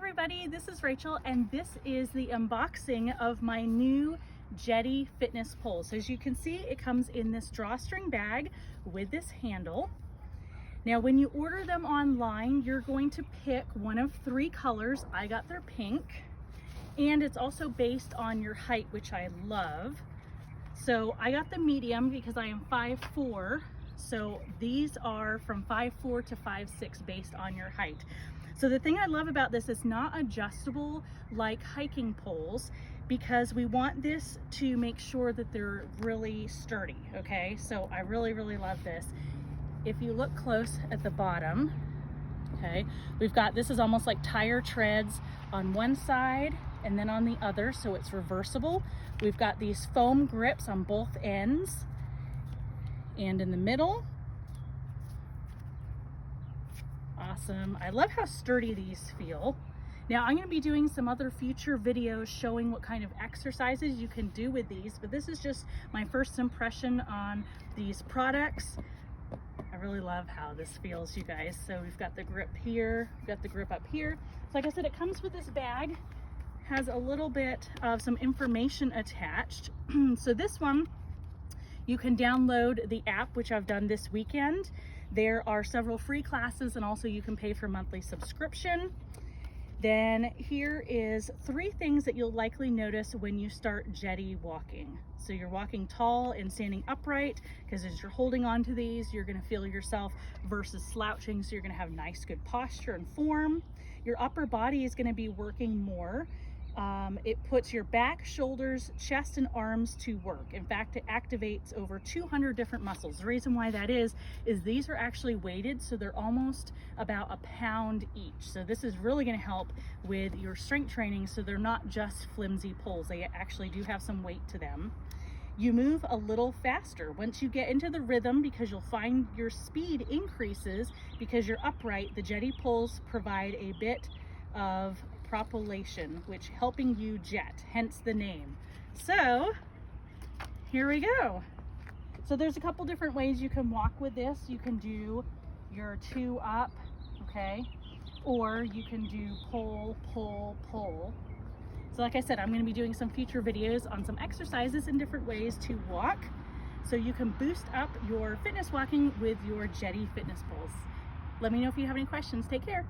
everybody, this is Rachel and this is the unboxing of my new Jetti fitness poles. So as you can see, it comes in this drawstring bag with this handle. Now when you order them online, you're going to pick one of three colors. I got their pink, and it's also based on your height, which I love. So I got the medium because I am 5'4", so these are from 5'4" to 5'6" based on your height. So the thing I love about this is not adjustable like hiking poles, because we want this to make sure that they're really sturdy, okay? So I really love this. If you look close at the bottom, okay, we've got, this is almost like tire treads on one side and then on the other, so it's reversible. We've got these foam grips on both ends and in the middle. Awesome. I love how sturdy these feel. Now I'm going to be doing some other future videos showing what kind of exercises you can do with these, but this is just my first impression on these products. I really love how this feels, you guys. So we've got the grip here, we've got the grip up here. So like I said, it comes with this bag, has a little bit of some information attached. So this one, you can download the app, which I've done this weekend. There are several free classes, and also you can pay for monthly subscription. Then here is 3 things that you'll likely notice when you start Jetti walking. So you're walking tall and standing upright, because as you're holding on to these, you're gonna feel yourself versus slouching, so you're gonna have nice, good posture and form. Your upper body is gonna be working more. It puts your back, shoulders, chest, and arms to work. In fact, it activates over 200 different muscles. The reason why that is these are actually weighted, so they're almost about a pound each. So this is really going to help with your strength training, so they're not just flimsy poles. They actually do have some weight to them. You move a little faster once you get into the rhythm, because you'll find your speed increases because you're upright. The Jetti poles provide a bit of propulsion, which helping you jet, hence the name. So here we go. So there's a couple different ways you can walk with this. You can do your 2 up, okay, or you can do pull, pull, pull. So like I said, I'm going to be doing some future videos on some exercises and different ways to walk, so you can boost up your fitness walking with your Jetti fitness poles. Let me know if you have any questions. Take care.